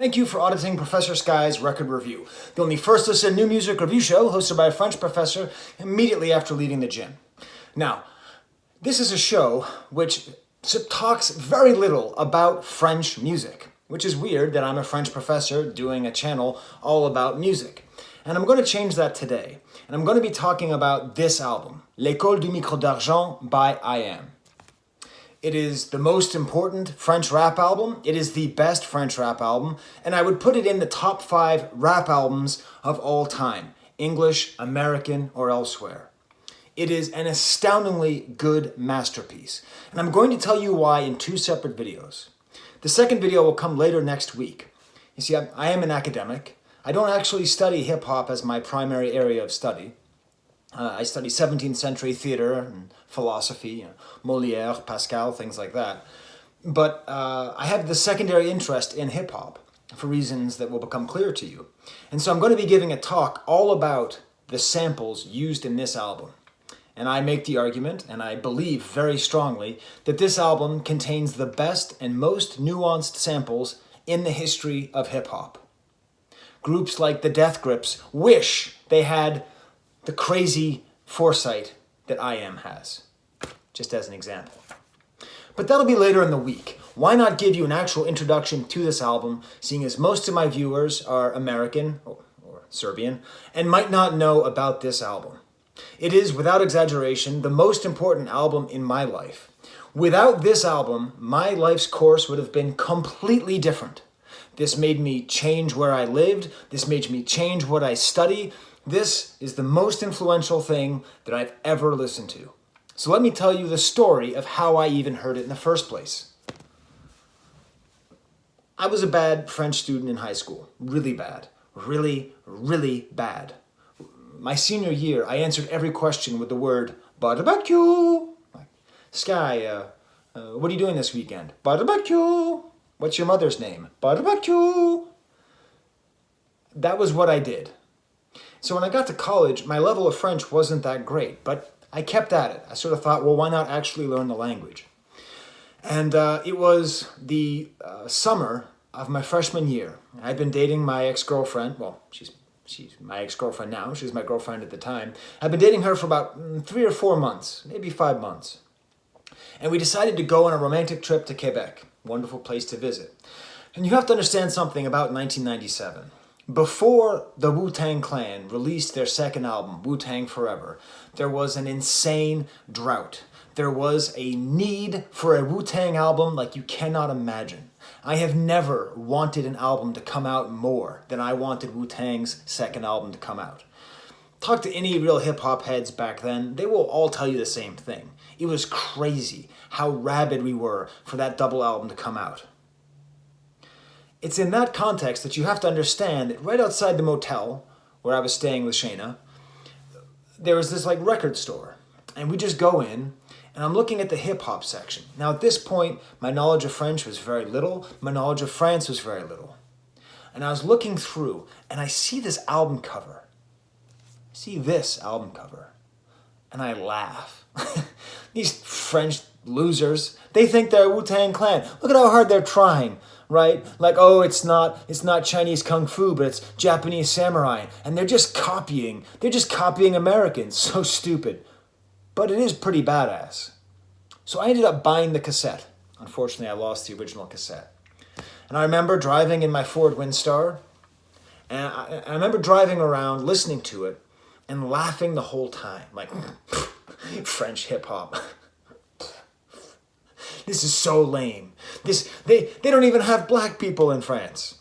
Thank you for auditing Professor Skye's Record Review, the only first listen new music review show hosted by a French professor immediately after leaving the gym. Now, this is a show which talks very little about French music, which is weird that I'm a French professor doing a channel all about music. And I'm going to change that today. And I'm going to be talking about this album, L'École du Micro d'Argent by IAM. It is the most important French rap album. It is the best French rap album. And I would put it in the top 5 rap albums of all time, English, American, or elsewhere. It is an astoundingly good masterpiece. And I'm going to tell you why in 2 separate videos. The second video will come later next week. You see, I am an academic. I don't actually study hip-hop as my primary area of study. I study 17th century theater and philosophy, Molière, Pascal, things like that. But I have the secondary interest in hip-hop for reasons that will become clear to you. And so I'm going to be giving a talk all about the samples used in this album. And I make the argument, and I believe very strongly, that this album contains the best and most nuanced samples in the history of hip-hop. Groups like the Death Grips wish they had the crazy foresight that IAM has, just as an example. But that'll be later in the week. Why not give you an actual introduction to this album, seeing as most of my viewers are American or Serbian and might not know about this album. It is, without exaggeration, the most important album in my life. Without this album, my life's course would have been completely different. This made me change where I lived. This made me change what I study. This is the most influential thing that I've ever listened to. So let me tell you the story of how I even heard it in the first place. I was a bad French student in high school. Really bad. Really, really bad. My senior year, I answered every question with the word barbecue. Like, Skye, what are you doing this weekend? Barbecue. What's your mother's name? Barbecue. That was what I did. So when I got to college, my level of French wasn't that great, but I kept at it. I sort of thought, well, why not actually learn the language? And it was the summer of my freshman year. I'd been dating my ex-girlfriend. Well, she's my ex-girlfriend now. She was my girlfriend at the time. I'd been dating her for about 3 or 4 months, maybe 5 months. And we decided to go on a romantic trip to Quebec. Wonderful place to visit. And you have to understand something about 1997. Before the Wu-Tang Clan released their second album, Wu-Tang Forever, there was an insane drought. There was a need for a Wu-Tang album like you cannot imagine. I have never wanted an album to come out more than I wanted Wu-Tang's second album to come out. Talk to any real hip-hop heads back then, they will all tell you the same thing. It was crazy how rabid we were for that double album to come out. It's in that context that you have to understand that right outside the motel where I was staying with Shayna, there was this record store. And we just go in, and I'm looking at the hip-hop section. Now at this point, my knowledge of French was very little. My knowledge of France was very little. And I was looking through, and I see this album cover. I see this album cover. And I laugh. These French losers, they think they're Wu-Tang Clan. Look at how hard they're trying. Right? Like, oh, it's not Chinese Kung Fu, but it's Japanese samurai. And they're just copying Americans. So stupid. But it is pretty badass. So I ended up buying the cassette. Unfortunately, I lost the original cassette. And I remember driving in my Ford Windstar. And I remember driving around, listening to it, and laughing the whole time. Like, French hip-hop. This is so lame. They don't even have black people in France.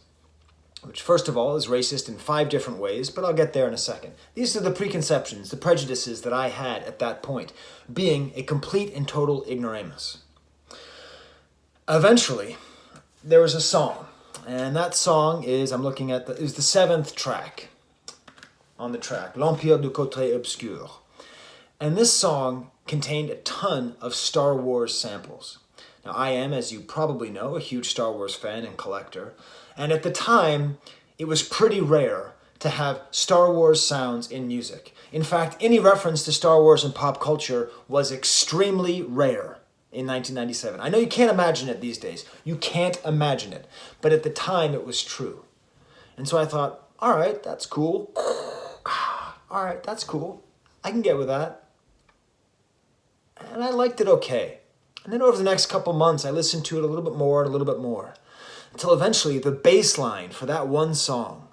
Which, first of all, is racist in 5 different ways, but I'll get there in a second. These are the preconceptions, the prejudices that I had at that point, being a complete and total ignoramus. Eventually, there was a song, and that song is, I'm looking at, is the 7th track on the track, L'Empire du Côté Obscur. And this song contained a ton of Star Wars samples. Now, I am, as you probably know, a huge Star Wars fan and collector. And at the time, it was pretty rare to have Star Wars sounds in music. In fact, any reference to Star Wars in pop culture was extremely rare. in 1997. I know you can't imagine it these days. You can't imagine it. But at the time, it was true. And so I thought, all right, that's cool. All right, that's cool. I can get with that. And I liked it okay. And then over the next couple months, I listened to it a little bit more and a little bit more. Until eventually, the bass line for that one song,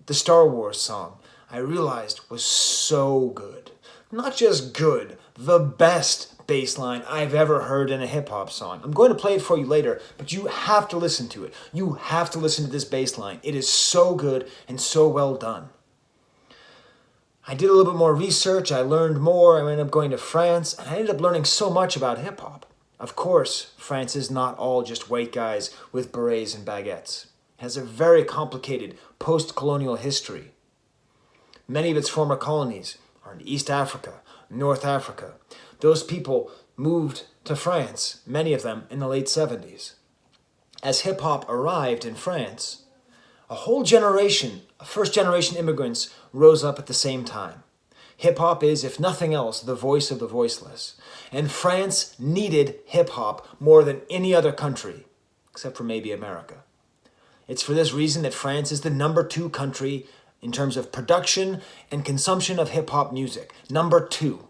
the Star Wars song, I realized was so good. Not just good, the best bass line I've ever heard in a hip-hop song. I'm going to play it for you later, but you have to listen to it. You have to listen to this bass line. It is so good and so well done. I did a little bit more research, I learned more, I ended up going to France, and I ended up learning so much about hip-hop. Of course, France is not all just white guys with berets and baguettes. It has a very complicated post-colonial history. Many of its former colonies are in East Africa, North Africa. Those people moved to France, many of them in the late 70s. As hip-hop arrived in France, a whole generation of first-generation immigrants rose up at the same time. Hip-hop is, if nothing else, the voice of the voiceless. And France needed hip-hop more than any other country, except for maybe America. It's for this reason that France is the number 2 country in terms of production and consumption of hip-hop music. Number 2.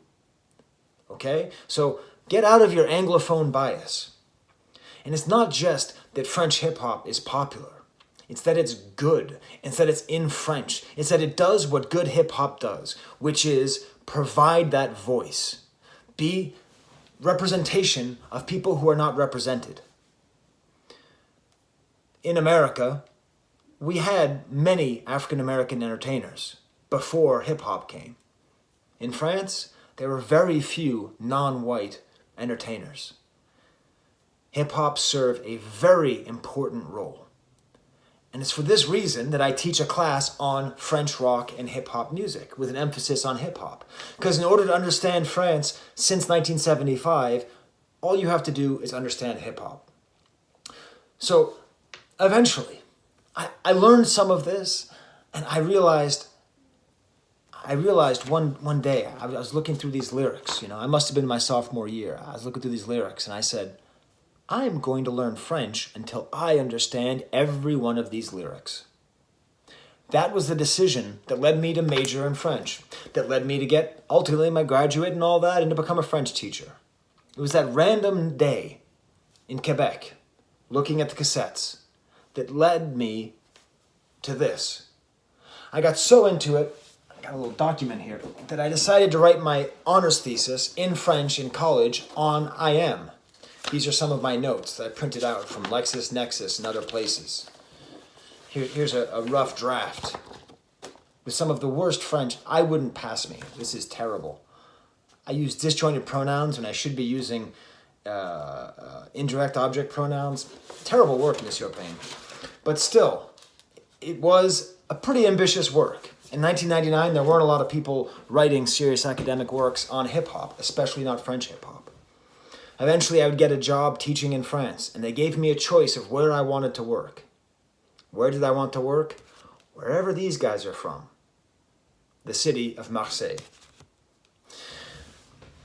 Okay? So get out of your Anglophone bias. And it's not just that French hip-hop is popular. It's that it's good. It's that it's in French. It's that it does what good hip-hop does, which is provide that voice. Be representation of people who are not represented. In America, we had many African-American entertainers before hip-hop came. In France, there were very few non-white entertainers. Hip-hop served a very important role. And it's for this reason that I teach a class on French rock and hip-hop music with an emphasis on hip-hop. Because in order to understand France since 1975, all you have to do is understand hip-hop. So eventually, I learned some of this, and I realized one day, I was looking through these lyrics, I must have been my sophomore year. I was looking through these lyrics, and I said, I'm going to learn French until I understand every one of these lyrics. That was the decision that led me to major in French, that led me to get ultimately my graduate and all that, and to become a French teacher. It was that random day in Quebec, looking at the cassettes, that led me to this. I got so into it, I got a little document here, that I decided to write my honors thesis in French in college on IAM. These are some of my notes that I printed out from LexisNexis and other places. Here's a rough draft with some of the worst French. I wouldn't pass me. This is terrible. I use disjointed pronouns when I should be using indirect object pronouns. Terrible work, Monsieur Payne. But still, it was a pretty ambitious work. In 1999, there weren't a lot of people writing serious academic works on hip-hop, especially not French hip-hop. Eventually, I would get a job teaching in France, and they gave me a choice of where I wanted to work. Where did I want to work? Wherever these guys are from. The city of Marseille.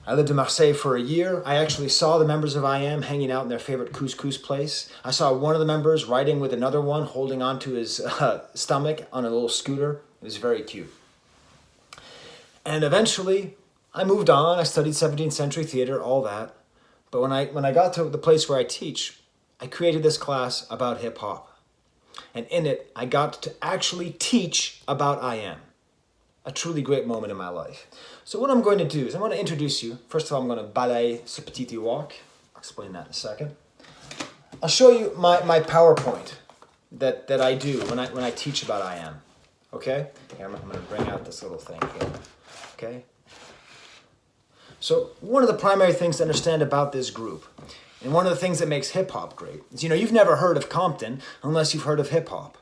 I lived in Marseille for a year. I actually saw the members of IAM hanging out in their favorite couscous place. I saw one of the members riding with another one, holding onto his stomach on a little scooter. It was very cute. And eventually, I moved on. I studied 17th century theater, all that. But when I got to the place where I teach, I created this class about hip-hop. And in it, I got to actually teach about IAM. A truly great moment in my life. So what I'm going to do is I'm going to introduce you. First of all, I'm going to balayer ce petit tiroir. I'll explain that in a second. I'll show you my PowerPoint that I do when I teach about IAM. Okay? Here, I'm going to bring out this little thing here. Okay? So one of the primary things to understand about this group, and one of the things that makes hip-hop great, is you've never heard of Compton unless you've heard of hip-hop.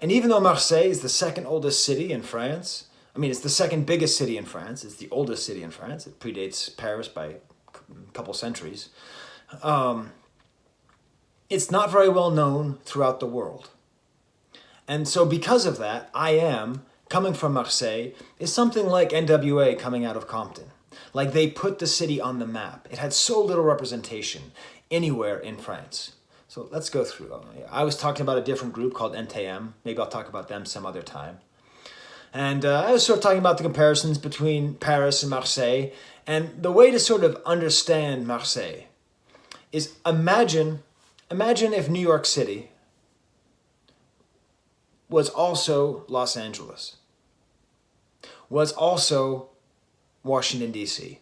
And even though Marseille is the second oldest city in France, it's the second biggest city in France, it's the oldest city in France, it predates Paris by a couple centuries, it's not very well known throughout the world. And so because of that, IAM, coming from Marseille, is something like NWA coming out of Compton. Like they put the city on the map. It had so little representation anywhere in France. So let's go through. I was talking about a different group called NTM. Maybe I'll talk about them some other time. And I was sort of talking about the comparisons between Paris and Marseille. And the way to sort of understand Marseille is imagine if New York City was also Los Angeles, was also Washington, D.C.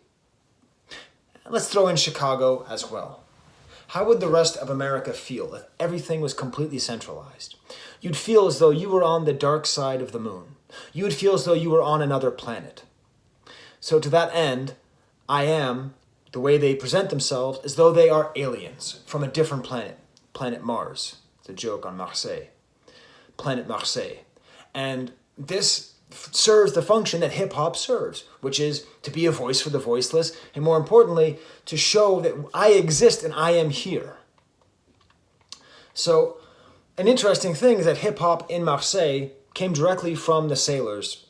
Let's throw in Chicago as well. How would the rest of America feel if everything was completely centralized? You'd feel as though you were on the dark side of the moon. You would feel as though you were on another planet. So to that end, IAM, the way they present themselves, as though they are aliens from a different planet, planet Mars. It's a joke on Marseille. Planet Marseille. And this serves the function that hip-hop serves, which is to be a voice for the voiceless, and more importantly, to show that I exist and I am here. So, an interesting thing is that hip-hop in Marseille came directly from the sailors,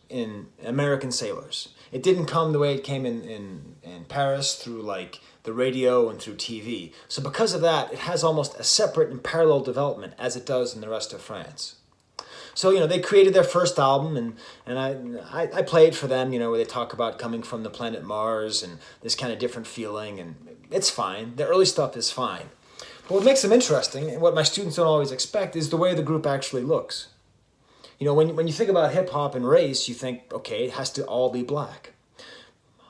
American sailors. It didn't come the way it came in Paris through like the radio and through TV. So because of that, it has almost a separate and parallel development as it does in the rest of France. So, they created their first album, and I play it for them, where they talk about coming from the planet Mars and this kind of different feeling, and it's fine. The early stuff is fine. But what makes them interesting, and what my students don't always expect, is the way the group actually looks. When you think about hip-hop and race, you think, okay, it has to all be black.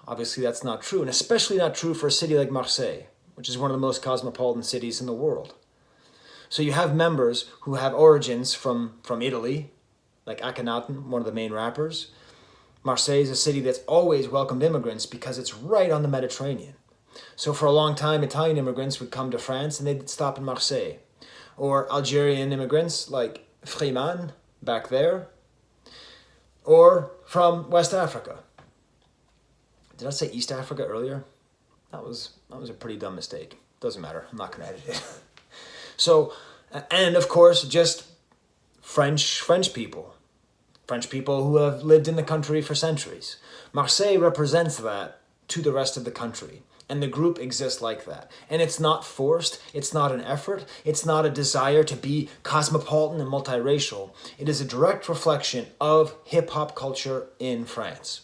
Obviously, that's not true, and especially not true for a city like Marseille, which is one of the most cosmopolitan cities in the world. So you have members who have origins from Italy, like Akhenaten, one of the main rappers. Marseille is a city that's always welcomed immigrants because it's right on the Mediterranean. So for a long time, Italian immigrants would come to France and they'd stop in Marseille. Or Algerian immigrants like Freeman, back there. Or from West Africa. Did I say East Africa earlier? That was a pretty dumb mistake. Doesn't matter. I'm not going to edit it. So, and of course, just French people. French people who have lived in the country for centuries. Marseille represents that to the rest of the country. And the group exists like that. And it's not forced. It's not an effort. It's not a desire to be cosmopolitan and multiracial. It is a direct reflection of hip-hop culture in France.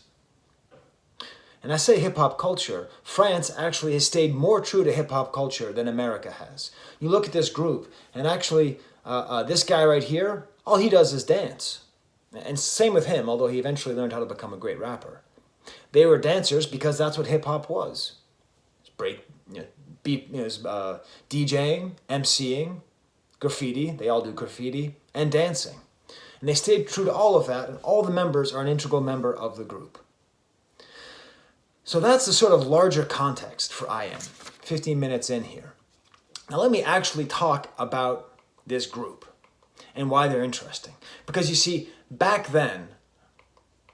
And I say hip-hop culture, France actually has stayed more true to hip-hop culture than America has. You look at this group, and actually, this guy right here, all he does is dance. And same with him, although he eventually learned how to become a great rapper. They were dancers because that's what hip-hop was. DJing, MCing, graffiti, they all do graffiti, and dancing. And they stayed true to all of that, and all the members are an integral member of the group. So that's the sort of larger context for IAM, 15 minutes in here. Now let me actually talk about this group and why they're interesting. Because you see, back then,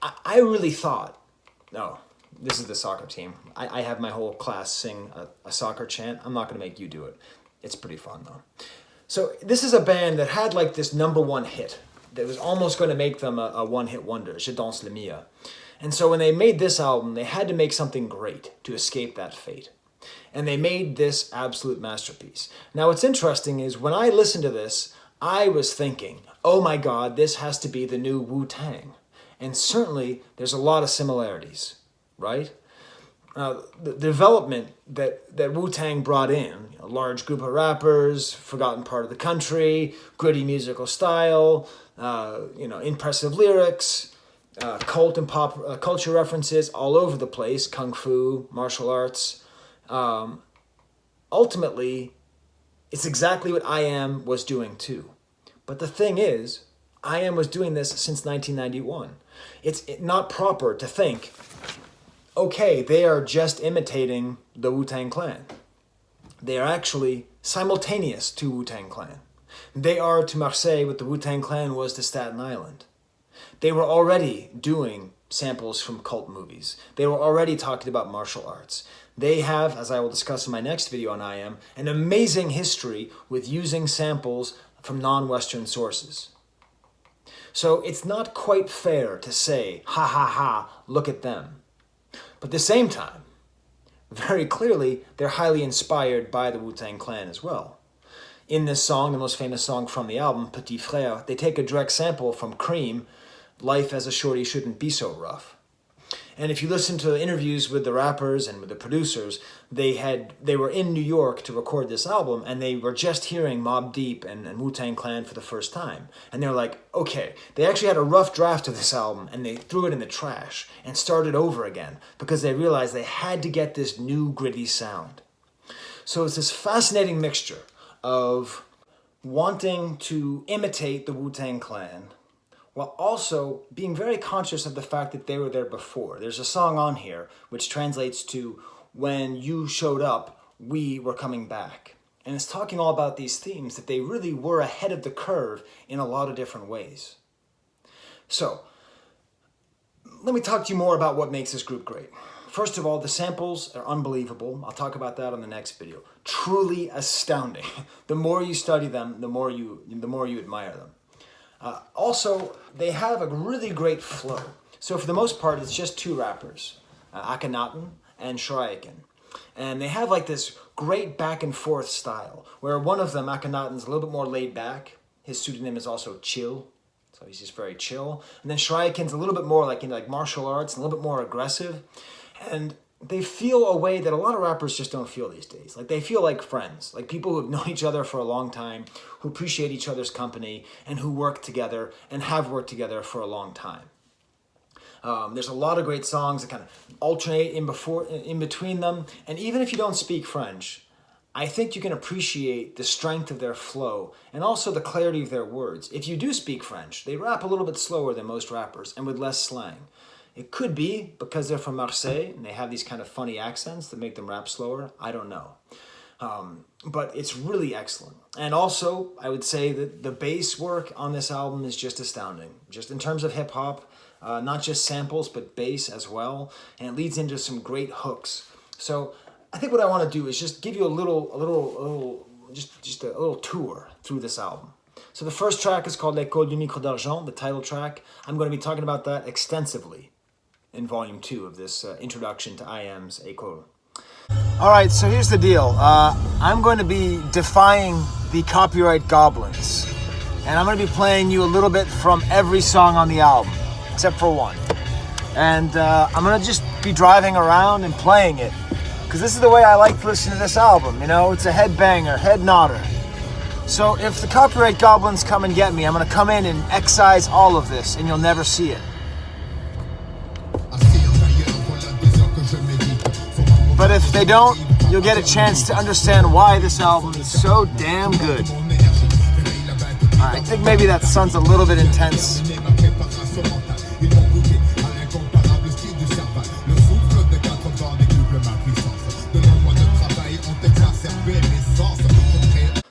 I really thought, this is the soccer team. I have my whole class sing a soccer chant. I'm not going to make you do it. It's pretty fun though. So this is a band that had like this #1 hit that was almost going to make them a one-hit wonder, Je danse le mia. And so when they made this album, they had to make something great to escape that fate. And they made this absolute masterpiece. Now what's interesting is when I listened to this, I was thinking, oh my God, this has to be the new Wu-Tang. And certainly there's a lot of similarities, right? The development that Wu-Tang brought in, a large group of rappers, forgotten part of the country, gritty musical style, impressive lyrics, cult and pop culture references all over the place, kung fu, martial arts. Ultimately, it's exactly what IAM was doing too. But the thing is, IAM was doing this since 1991. It's not proper to think, okay, they are just imitating the Wu-Tang Clan. They are actually simultaneous to Wu-Tang Clan. They are to Marseille what the Wu-Tang Clan was to Staten Island. They were already doing samples from cult movies. They were already talking about martial arts. They have, as I will discuss in my next video on IAM, an amazing history with using samples from non-Western sources. So it's not quite fair to say, ha ha ha, look at them. But at the same time, very clearly, they're highly inspired by the Wu-Tang Clan as well. In this song, the most famous song from the album, Petit Frère, they take a direct sample from Cream, Life as a Shorty Shouldn't Be So Rough. And if you listen to interviews with the rappers and with the producers, they were in New York to record this album, and they were just hearing Mobb Deep and Wu-Tang Clan for the first time. And they're like, okay, they actually had a rough draft of this album, and they threw it in the trash and started over again because they realized they had to get this new gritty sound. So it's this fascinating mixture of wanting to imitate the Wu-Tang Clan while also being very conscious of the fact that they were there before. There's a song on here which translates to, when you showed up, we were coming back. And it's talking all about these themes, that they really were ahead of the curve in a lot of different ways. So, let me talk to you more about what makes this group great. First of all, the samples are unbelievable. I'll talk about that on the next video. Truly astounding. The more you study them, the more you admire them. Also, they have a really great flow. So for the most part, it's just two rappers, Akhenaten and Shrieken. And they have like this great back and forth style, where one of them, Akhenaten's a little bit more laid back. His pseudonym is also Chill, so he's just very chill. And then Shrieken's a little bit more like into like martial arts, and a little bit more aggressive. And they feel a way that a lot of rappers just don't feel these days. Like, they feel like friends, like people who have known each other for a long time, who appreciate each other's company, and who work together and have worked together for a long time. There's a lot of great songs that kind of alternate in between them. And even if you don't speak French, I think you can appreciate the strength of their flow and also the clarity of their words. If you do speak French, they rap a little bit slower than most rappers and with less slang. It could be because they're from Marseille and they have these kind of funny accents that make them rap slower. I don't know. But it's really excellent. And also, I would say that the bass work on this album is just astounding. Just in terms of hip-hop, not just samples, but bass as well. And it leads into some great hooks. So I think what I want to do is just give you a little tour through this album. So the first track is called École du micro d'argent, the title track. I'm going to be talking about that extensively in Volume 2 of this introduction to IAM's École. All right, so here's the deal. I'm going to be defying the copyright goblins. And I'm going to be playing you a little bit from every song on the album, except for one. And I'm going to just be driving around and playing it, because this is the way I like to listen to this album. You know, it's a headbanger, head nodder. So if the copyright goblins come and get me, I'm going to come in and excise all of this, and you'll never see it. But if they don't, you'll get a chance to understand why this album is so damn good. I think maybe that sounds a little bit intense.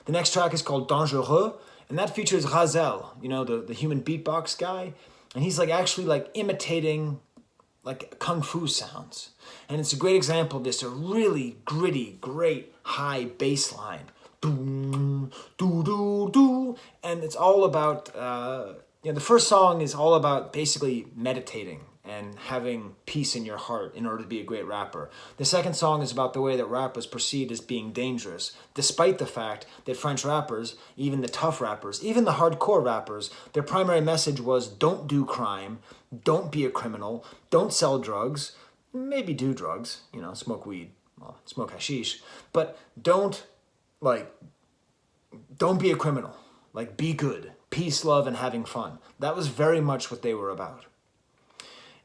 The next track is called Dangereux, and that features Razel, you know, the human beatbox guy. And he's like actually like imitating like kung fu sounds. And it's a great example of this, a really gritty, great high bass line. Doo, doo, doo, doo. And it's all about, the first song is all about basically meditating and having peace in your heart in order to be a great rapper. The second song is about the way that rap was perceived as being dangerous, despite the fact that French rappers, even the tough rappers, even the hardcore rappers, their primary message was don't do crime, don't be a criminal, don't sell drugs, maybe do drugs, you know, smoke weed, well, smoke hashish, but don't be a criminal, like be good, peace, love, and having fun. That was very much what they were about.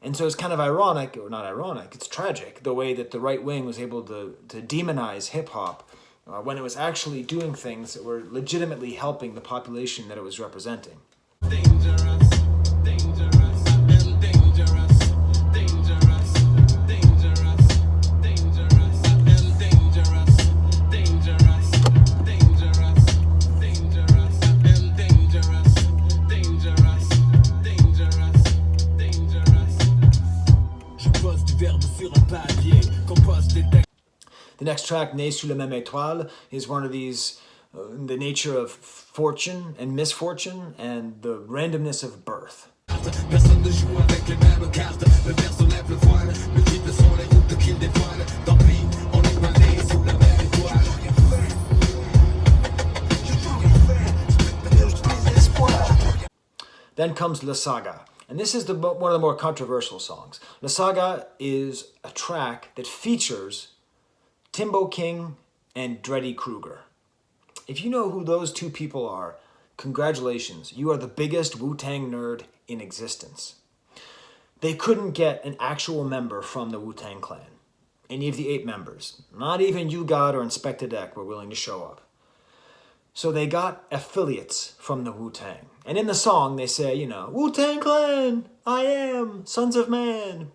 And so it's kind of ironic, or not ironic, it's tragic, the way that the right wing was able to demonize hip-hop when it was actually doing things that were legitimately helping the population that it was representing. Dangerous, dangerous, and dangerous, dangerous, dangerous, dangerous, and dangerous, dangerous, dangerous, dangerous, and dangerous, dangerous, dangerous, dangerous. The next track, Né sous la même étoile, is one of these, the nature of fortune and misfortune and the randomness of birth. Then comes La Saga. And this is one of the more controversial songs. La Saga is a track that features Timbo King and Dreddy Kruger. If you know who those two people are, congratulations. You are the biggest Wu-Tang nerd in existence. They couldn't get an actual member from the Wu-Tang Clan. Any of the 8 members. Not even You God or Inspector Deck were willing to show up. So they got affiliates from the Wu-Tang. And in the song they say, you know, Wu-Tang Clan, I am, Sons of Man.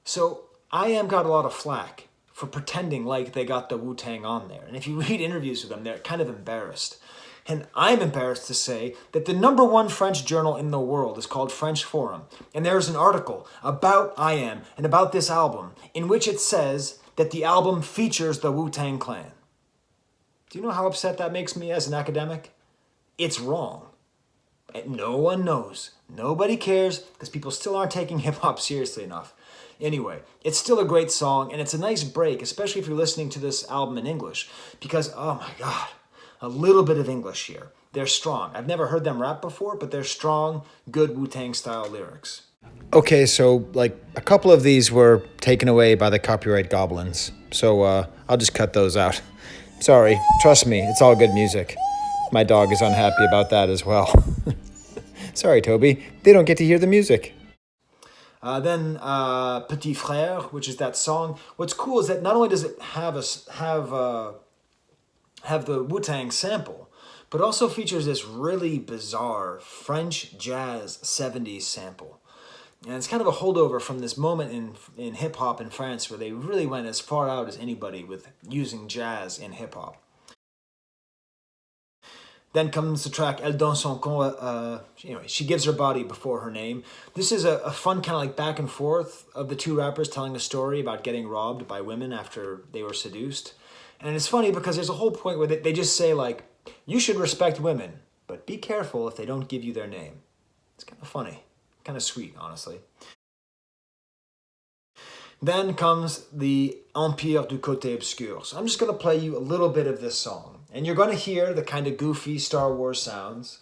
So I Am got a lot of flack for pretending like they got the Wu-Tang on there. And if you read interviews with them, they're kind of embarrassed. And I'm embarrassed to say that the #1 French journal in the world is called French Forum. And there's an article about I Am and about this album in which it says that the album features the Wu-Tang Clan. Do you know how upset that makes me as an academic? It's wrong. And no one knows. Nobody cares because people still aren't taking hip-hop seriously enough. Anyway, it's still a great song, and it's a nice break, especially if you're listening to this album in English, because, oh my God, a little bit of English here. They're strong. I've never heard them rap before, but they're strong, good Wu-Tang style lyrics. Okay, so like a couple of these were taken away by the copyright goblins, so I'll just cut those out. Sorry, trust me, it's all good music. My dog is unhappy about that as well. Sorry, Toby, they don't get to hear the music. Then Petit Frère, which is that song. What's cool is that not only does it have the Wu-Tang sample, but also features this really bizarre French jazz 70s sample. And it's kind of a holdover from this moment in hip-hop in France where they really went as far out as anybody with using jazz in hip-hop. Then comes the track Elle donne son corps. Anyway, she gives her body before her name. This is a fun kind of like back and forth of the two rappers telling a story about getting robbed by women after they were seduced. And it's funny because there's a whole point where they just say like, you should respect women, but be careful if they don't give you their name. It's kind of funny. Kind of sweet, honestly. Then comes the Empire du Côté Obscur. So I'm just going to play you a little bit of this song. And you're going to hear the kind of goofy Star Wars sounds.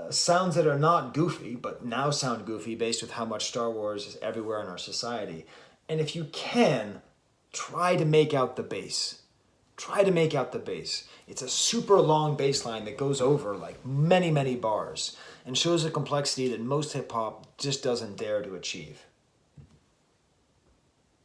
Sounds that are not goofy, but now sound goofy based with how much Star Wars is everywhere in our society. And if you can, try to make out the bass. Try to make out the bass. It's a super long bass line that goes over like many, many bars and shows a complexity that most hip-hop just doesn't dare to achieve.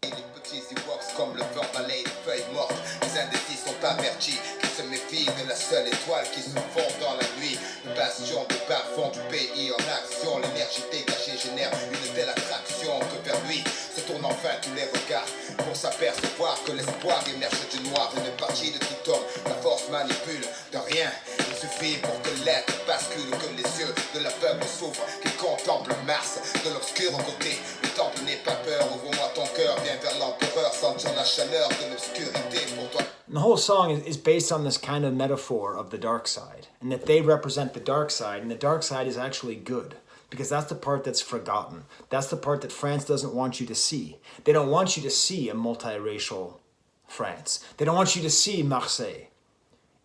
Les petits Ewoks comme le vent balaye les feuilles mortes. Les indécis sont avertis qu'ils se méfient de la seule étoile qui se fond dans la nuit. Le bastion du bas-fond du pays en action. L'énergie dégagée génère une telle attraction que vers lui se tournent enfin tous les regards pour s'apercevoir que l'espoir émerge du noir. Une partie de tout homme, la force manipule de rien. Il suffit pour que l'être bascule, que les yeux de l'aveugle s'ouvrent, qu'il contemple Mars de l'obscur côté. Le temple n'est pas peur, ouvre-moi ton cœur, viens vers l'empereur, sentir la chaleur de l'obscurité pour toi. And the whole song is based on this kind of metaphor of the dark side, and that they represent the dark side, and the dark side is actually good, because that's the part that's forgotten. That's the part that France doesn't want you to see. They don't want you to see a multiracial France. They don't want you to see Marseille.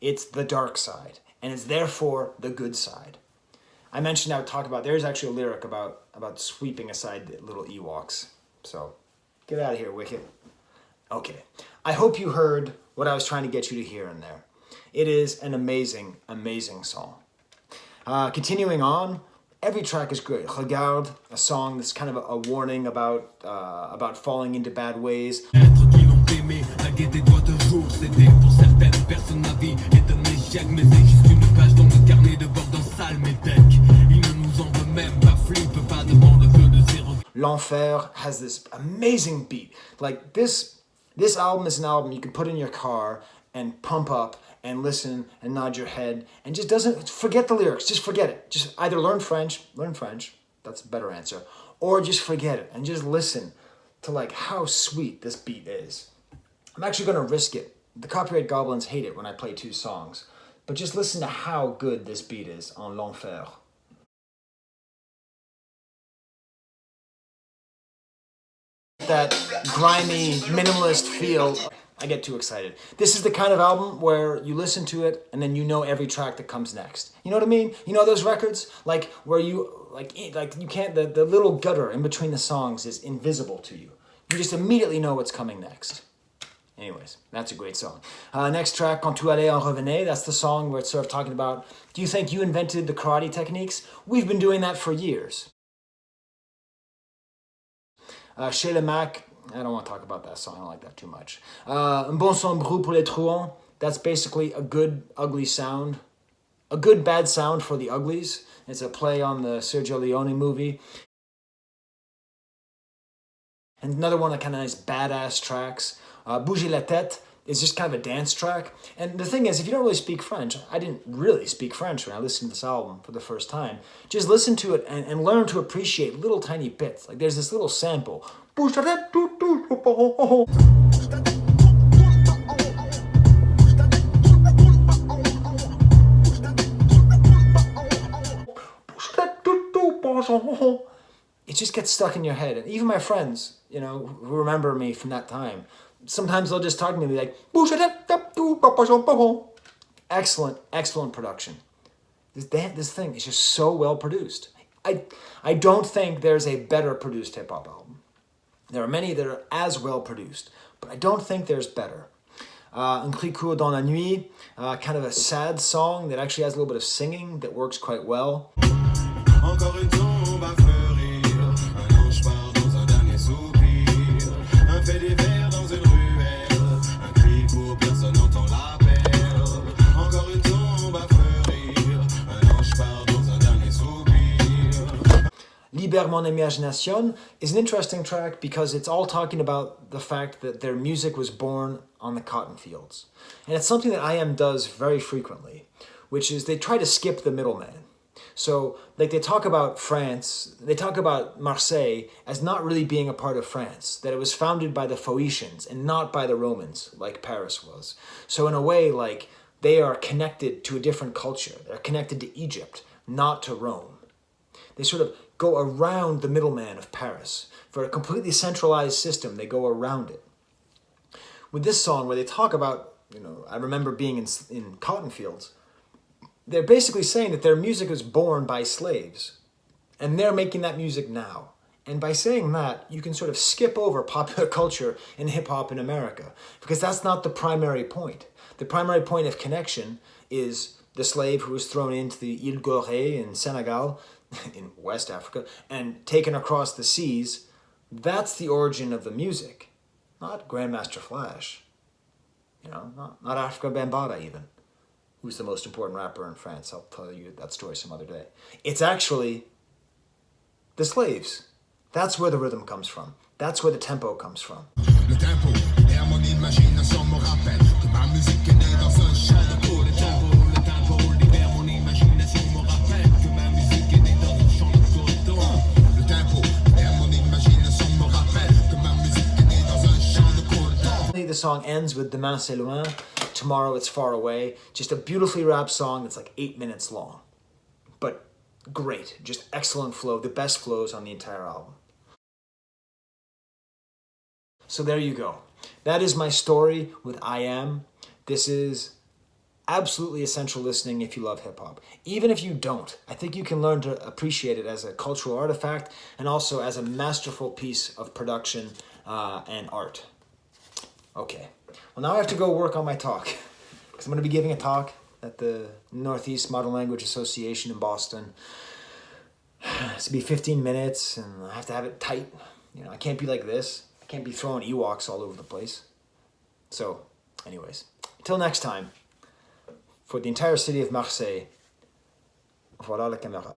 It's the dark side, and it's therefore the good side. I mentioned I would talk about, there's actually a lyric about sweeping aside the little Ewoks. So, get out of here, Wicked. Okay, I hope you heard what I was trying to get you to hear in there. It is an amazing, amazing song. Continuing on, every track is great. Regarde, a song that's kind of a warning about falling into bad ways. L'Enfer has this amazing beat. Like this album is an album you can put in your car and pump up and listen and nod your head and just doesn't forget the lyrics. Just forget it. Just either learn French. That's a better answer. Or just forget it and just listen to like how sweet this beat is. I'm actually going to risk it. The copyright goblins hate it when I play two songs. But just listen to how good this beat is on L'Enfer. That grimy, minimalist feel I get too excited. This is the kind of album where you listen to it and then you know every track that comes next. You know what I mean? You know those records? Like where you, like you can't, the little gutter in between the songs is invisible to you. You just immediately know what's coming next. Anyways, that's a great song. Next track, Quand tu allais en revenais, that's the song where it's sort of talking about, do you think you invented the karate techniques? We've been doing that for years. Chez le Mac, I don't want to talk about that song, I don't like that too much. Un bon son brut pour les truands, that's basically a good, ugly sound. A good, bad sound for the uglies. It's a play on the Sergio Leone movie. And another one of kind of nice badass tracks, Bouger la tête, is just kind of a dance track. And the thing is, if you don't really speak French, I didn't really speak French when I listened to this album for the first time. Just listen to it and learn to appreciate little tiny bits. Like there's this little sample. It just gets stuck in your head. And even my friends, you know, who remember me from that time, sometimes they'll just talk to me and be like, excellent, excellent production. This thing is just so well produced. I don't think there's a better produced hip-hop album. There are many that are as well produced, but I don't think there's better. Un cri court dans la nuit, kind of a sad song that actually has a little bit of singing that works quite well. Encore une tombe à fleurir, un ange part dans un dernier soupir, un fait divers dans une ruelle, un cri court, personne n'entend l'appel. Encore une tombe à fleurir, un ange part dans un dernier soupir. Libère mon imagination is an interesting track because it's all talking about the fact that their music was born on the cotton fields. And it's something that IAM does very frequently, which is they try to skip the middleman. So, like, they talk about France, they talk about Marseille as not really being a part of France, that it was founded by the Phoenicians and not by the Romans, like Paris was. So, in a way, like, they are connected to a different culture. They're connected to Egypt, not to Rome. They sort of go around the middleman of Paris. For a completely centralized system, they go around it. With this song, where they talk about, you know, I remember being in cotton fields, they're basically saying that their music was born by slaves, and they're making that music now. And by saying that, you can sort of skip over popular culture and hip-hop in America, because that's not the primary point. The primary point of connection is the slave who was thrown into the Île Gorée in Senegal, in West Africa, and taken across the seas. That's the origin of the music, not Grandmaster Flash, you know, not Africa Bambaataa even. Who's the most important rapper in France. I'll tell you that story some other day. It's actually the slaves. That's where the rhythm comes from. That's where the tempo comes from. Le tempo est mon imagination me rappelle que ma musique est née dans un champ de cours. Le tempo libère mon imagination me rappelle que ma musique est née dans un champ de cours. Le tempo est mon imagination me rappelle que ma musique est née dans un champ de cours. The song ends with Demain c'est loin. Tomorrow It's Far Away. Just a beautifully rapped song that's like 8 minutes long. But great. Just excellent flow. The best flows on the entire album. So there you go. That is my story with IAM. This is absolutely essential listening if you love hip-hop. Even if you don't, I think you can learn to appreciate it as a cultural artifact and also as a masterful piece of production and art. Okay. Well, now I have to go work on my talk because I'm going to be giving a talk at the Northeast Modern Language Association in Boston. It's going to be 15 minutes and I have to have it tight. You know, I can't be like this. I can't be throwing Ewoks all over the place. So, anyways, until next time, for the entire city of Marseille, voilà la caméra.